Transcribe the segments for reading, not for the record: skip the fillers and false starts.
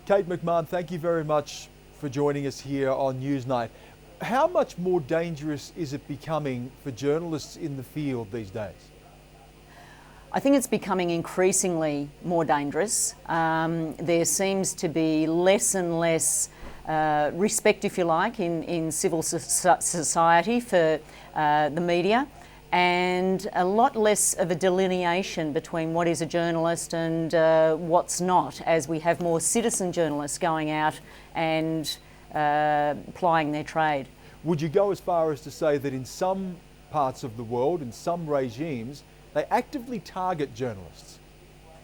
Cait McMahon, thank you very much for joining us here on Newsnight. How much more dangerous is it becoming for journalists in the field these days? I think it's becoming increasingly more dangerous. There seems to be less and less respect, if you like, in civil society for the media, and a lot less of a delineation between what is a journalist and what's not, as we have more citizen journalists going out and plying their trade. Would you go as far as to say that in some parts of the world, in some regimes, they actively target journalists?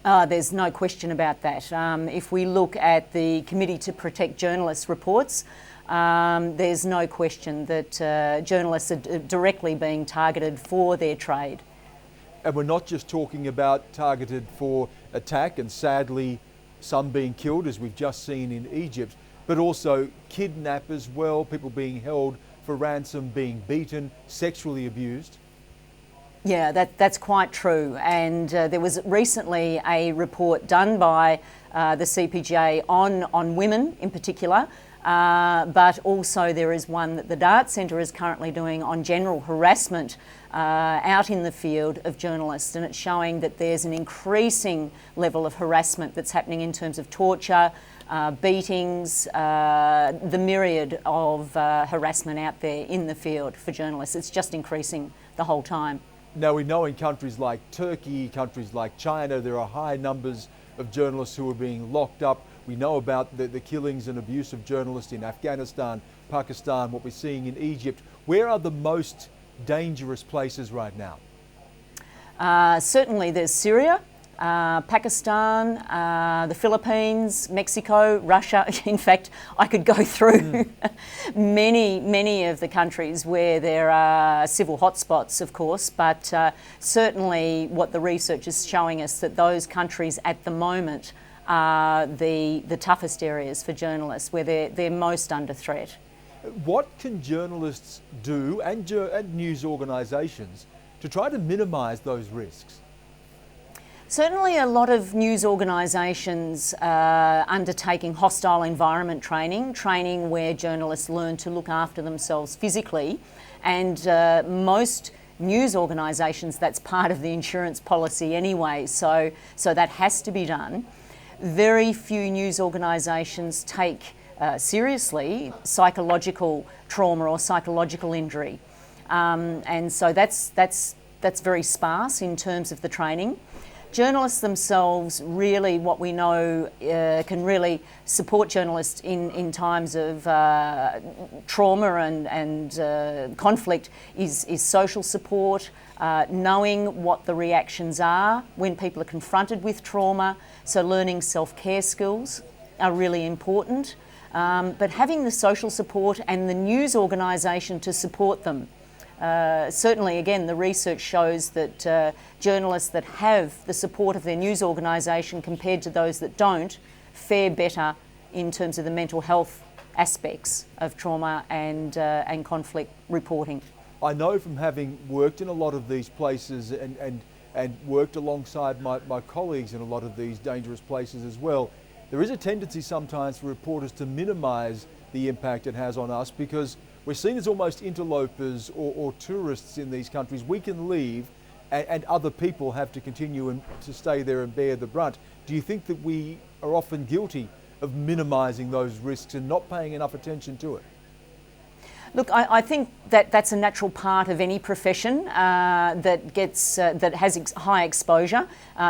There's no question about that. If we look at the Committee to Protect Journalists reports, there's no question that journalists are directly being targeted for their trade. And we're not just talking about targeted for attack and sadly some being killed, as we've just seen in Egypt, but also kidnap as well, people being held for ransom, being beaten, sexually abused. Yeah, that's quite true. And there was recently a report done by the CPJ on women in particular, but also there is one that the Dart Centre is currently doing on general harassment out in the field of journalists, and it's showing that there's an increasing level of harassment that's happening in terms of torture, beatings, the myriad of harassment out there in the field for journalists. It's just increasing the whole time. Now, we know in countries like Turkey, countries like China, there are high numbers of journalists who are being locked up. We know about the killings and abuse of journalists in Afghanistan, Pakistan, what we're seeing in Egypt. Where are the most dangerous places right now? Certainly there's Syria, Pakistan, the Philippines, Mexico, Russia. In fact, I could go through many of the countries where there are civil hotspots, of course, but certainly what the research is showing us that those countries at the moment are the toughest areas for journalists, where they're most under threat. What can journalists do, and news organisations, to try to minimise those risks? Certainly a lot of news organisations are undertaking hostile environment training where journalists learn to look after themselves physically, and most news organisations, that's part of the insurance policy anyway, so that has to be done. Very few news organisations take seriously psychological trauma or psychological injury, and so that's very sparse in terms of the training. Journalists themselves, really, what we know can really support journalists in times of trauma and conflict is social support, knowing what the reactions are when people are confronted with trauma. So learning self-care skills are really important, but having the social support and the news organisation to support them. Certainly, again, the research shows that journalists that have the support of their news organisation compared to those that don't fare better in terms of the mental health aspects of trauma and conflict reporting. I know from having worked in a lot of these places and worked alongside my colleagues in a lot of these dangerous places as well, there is a tendency sometimes for reporters to minimise the impact it has on us because we're seen as almost interlopers or tourists in these countries. We can leave and other people have to continue to stay there and bear the brunt. Do you think that we are often guilty of minimising those risks and not paying enough attention to it? Look, I think that's a natural part of any profession that has high exposure.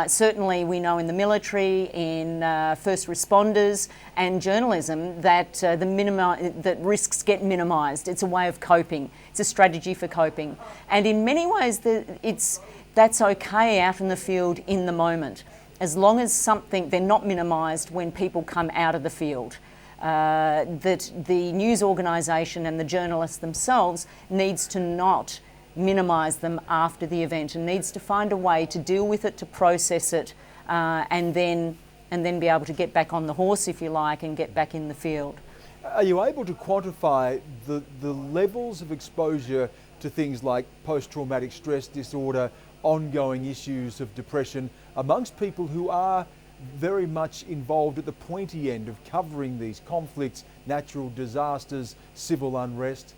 Certainly, we know in the military, in first responders, and journalism that that risks get minimised. It's a way of coping. It's a strategy for coping, and in many ways, that's okay out in the field in the moment, as long as they're not minimised when people come out of the field. That the news organisation and the journalists themselves needs to not minimise them after the event and needs to find a way to deal with it, to process it, and then be able to get back on the horse, if you like, and get back in the field. Are you able to quantify the levels of exposure to things like post-traumatic stress disorder, ongoing issues of depression amongst people who are very much involved at the pointy end of covering these conflicts, natural disasters, civil unrest?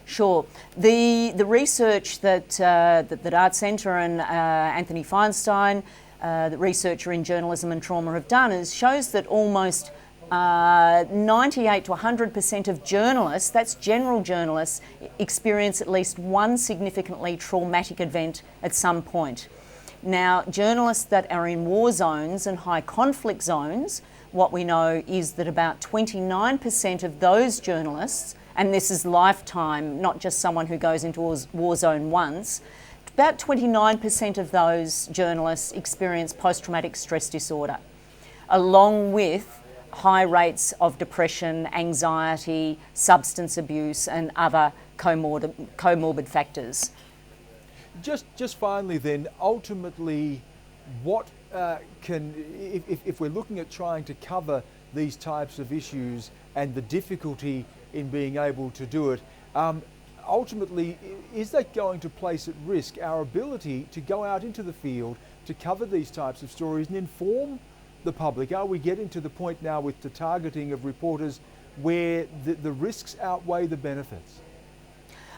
Sure. The research that Art Centre and Anthony Feinstein, the researcher in journalism and trauma, have done shows that almost 98 to 100% of journalists, that's general journalists, experience at least one significantly traumatic event at some point. Now, journalists that are in war zones and high conflict zones, what we know is that about 29% of those journalists, and this is lifetime, not just someone who goes into a war zone once, about 29% of those journalists experience post-traumatic stress disorder, along with high rates of depression, anxiety, substance abuse and other comorbid factors. Just finally then, ultimately, what if we're looking at trying to cover these types of issues and the difficulty in being able to do it, ultimately, is that going to place at risk our ability to go out into the field to cover these types of stories and inform the public? Are we getting to the point now with the targeting of reporters where the risks outweigh the benefits?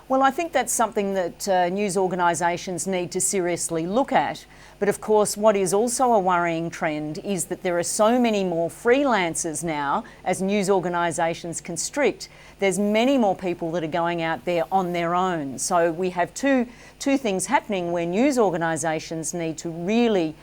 Well, I think that's something that news organisations need to seriously look at. But of course, what is also a worrying trend is that there are so many more freelancers now as news organisations constrict. There's many more people that are going out there on their own. So we have two things happening where news organisations need to really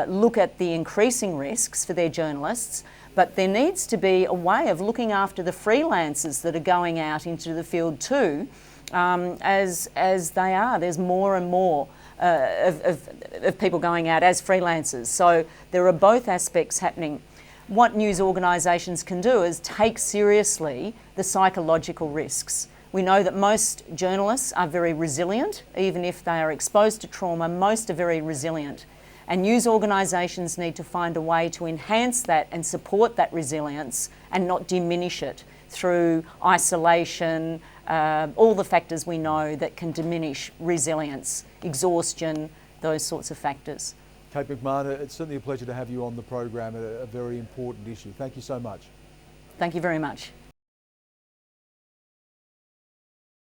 look at the increasing risks for their journalists, but there needs to be a way of looking after the freelancers that are going out into the field too. As they are, there's more and more of people going out as freelancers. So there are both aspects happening. What news organisations can do is take seriously the psychological risks. We know that most journalists are very resilient. Even if they are exposed to trauma, most are very resilient. And news organisations need to find a way to enhance that and support that resilience and not diminish it through isolation, all the factors we know that can diminish resilience, exhaustion, those sorts of factors. Cait McMahon, it's certainly a pleasure to have you on the program, a very important issue. Thank you so much. Thank you very much.